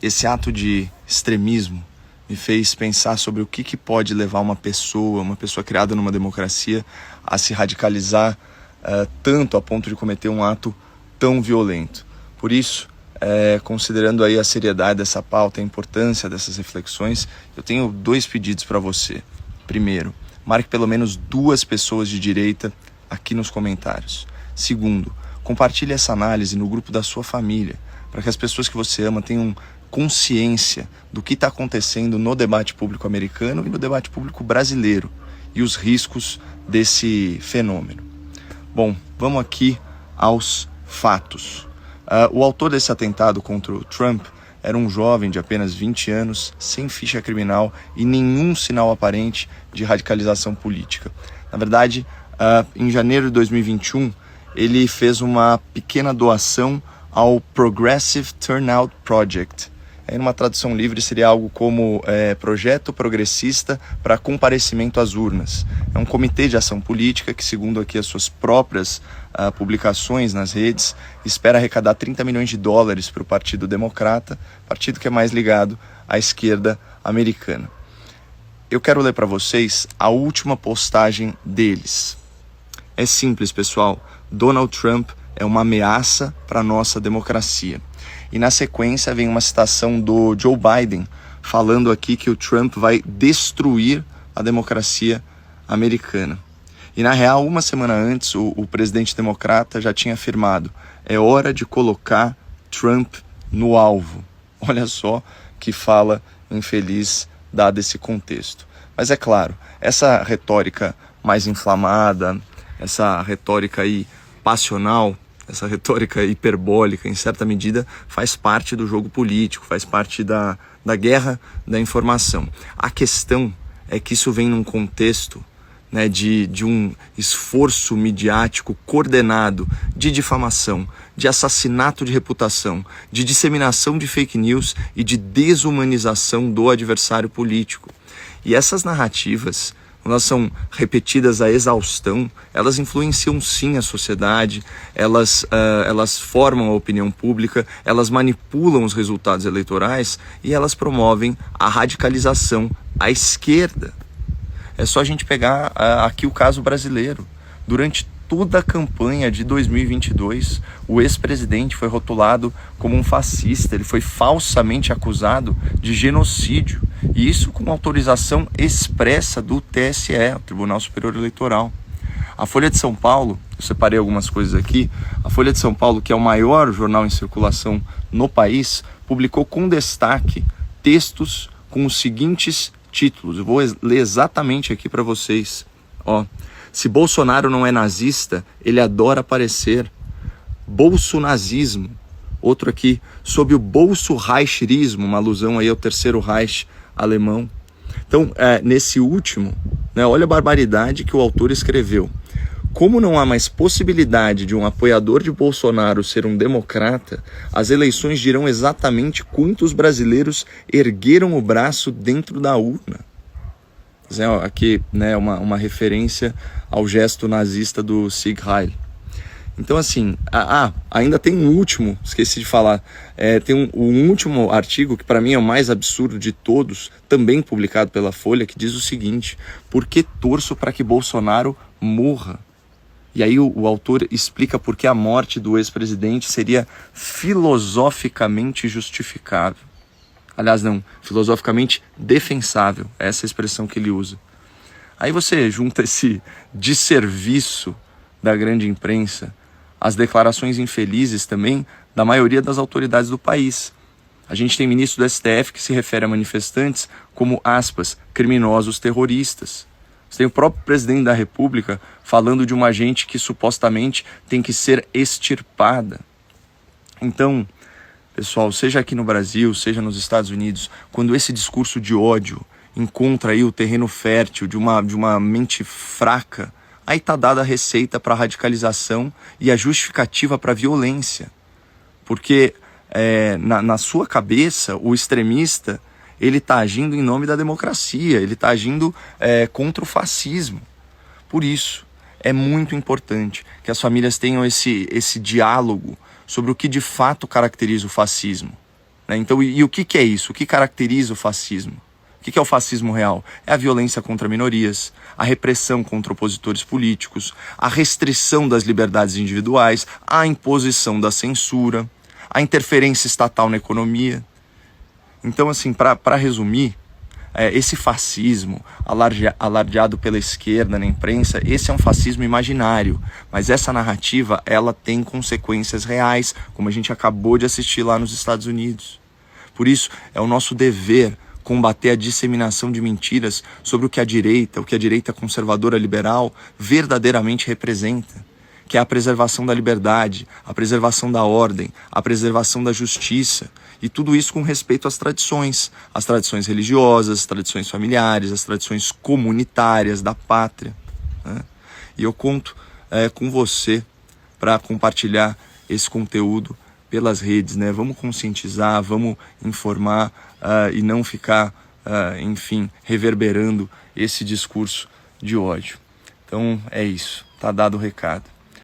esse ato de extremismo me fez pensar sobre o que pode levar uma pessoa criada numa democracia, a se radicalizar tanto a ponto de cometer um ato tão violento. Por isso, considerando aí a seriedade dessa pauta, a importância dessas reflexões, eu tenho 2 pedidos para você. Primeiro, marque pelo menos 2 pessoas de direita aqui nos comentários. Segundo, compartilhe essa análise no grupo da sua família, para que as pessoas que você ama tenham consciência do que está acontecendo no debate público americano e no debate público brasileiro e os riscos desse fenômeno. Bom, vamos aqui aos fatos. O autor desse atentado contra o Trump era um jovem de apenas 20 anos, sem ficha criminal e nenhum sinal aparente de radicalização política. Na verdade, em janeiro de 2021, ele fez uma pequena doação ao Progressive Turnout Project. Numa tradução livre seria algo como Projeto Progressista para Comparecimento às Urnas. É um comitê de ação política que, segundo aqui as suas próprias publicações nas redes, espera arrecadar $30 milhões para o Partido Democrata, partido que é mais ligado à esquerda americana. Eu quero ler para vocês a última postagem deles. É simples, pessoal. Donald Trump é uma ameaça para a nossa democracia. E na sequência vem uma citação do Joe Biden, falando aqui que o Trump vai destruir a democracia americana. E na real, uma semana antes, o presidente democrata já tinha afirmado: é hora de colocar Trump no alvo. Olha só que fala infeliz dado esse contexto. Mas é claro, essa retórica mais inflamada, essa retórica aí passional, essa retórica hiperbólica, em certa medida, faz parte do jogo político, faz parte da guerra da informação. A questão é que isso vem num contexto, né, de um esforço midiático coordenado de difamação, de assassinato de reputação, de disseminação de fake news e de desumanização do adversário político. E essas narrativas, quando elas são repetidas à exaustão, elas influenciam sim a sociedade, elas formam a opinião pública, elas manipulam os resultados eleitorais e elas promovem a radicalização à esquerda. É só a gente pegar aqui o caso brasileiro. Durante toda a campanha de 2022, o ex-presidente foi rotulado como um fascista, ele foi falsamente acusado de genocídio, e isso com autorização expressa do TSE, o Tribunal Superior Eleitoral. A Folha de São Paulo, eu separei algumas coisas aqui, a Folha de São Paulo, que é o maior jornal em circulação no país, publicou com destaque textos com os seguintes títulos. Eu vou ler exatamente aqui para vocês. Se Bolsonaro não é nazista, ele adora aparecer. Bolsonazismo. Outro aqui, sob o Bolso-Reicherismo, uma alusão aí ao Terceiro Reich alemão. Então, nesse último, né, olha a barbaridade que o autor escreveu. Como não há mais possibilidade de um apoiador de Bolsonaro ser um democrata, as eleições dirão exatamente quantos brasileiros ergueram o braço dentro da urna. Aqui, né, uma referência ao gesto nazista do Sieg Heil. Então, assim, ainda tem um último, esqueci de falar, tem um último artigo que para mim é o mais absurdo de todos, também publicado pela Folha, que diz o seguinte: por que torço para que Bolsonaro morra? E aí o autor explica por que a morte do ex-presidente seria filosoficamente justificável. Aliás, não, filosoficamente defensável, essa é a expressão que ele usa. Aí você junta esse desserviço da grande imprensa, as declarações infelizes também da maioria das autoridades do país. A gente tem ministro do STF que se refere a manifestantes como, aspas, criminosos terroristas. Você tem o próprio presidente da República falando de uma gente que supostamente tem que ser extirpada. Então, pessoal, seja aqui no Brasil, seja nos Estados Unidos, quando esse discurso de ódio encontra aí o terreno fértil de uma mente fraca, aí está dada a receita para a radicalização e a justificativa para a violência. Porque na sua cabeça, o extremista, ele está agindo em nome da democracia, ele está agindo contra o fascismo. Por isso, é muito importante que as famílias tenham esse diálogo sobre o que de fato caracteriza o fascismo. né? Então, e o que é isso? O que caracteriza o fascismo? O que é o fascismo real? É a violência contra minorias, a repressão contra opositores políticos, a restrição das liberdades individuais, a imposição da censura, a interferência estatal na economia. Então, assim, para resumir, esse fascismo alardeado pela esquerda na imprensa, esse é um fascismo imaginário, mas essa narrativa, ela tem consequências reais, como a gente acabou de assistir lá nos Estados Unidos. Por isso, é o nosso dever combater a disseminação de mentiras sobre o que a direita conservadora liberal verdadeiramente representa, que é a preservação da liberdade, a preservação da ordem, a preservação da justiça, e tudo isso com respeito às tradições religiosas, as tradições familiares, as tradições comunitárias da pátria, né? E eu conto com você para compartilhar esse conteúdo pelas redes, né? Vamos conscientizar, vamos informar e não ficar, enfim, reverberando esse discurso de ódio. Então é isso, tá dado o recado.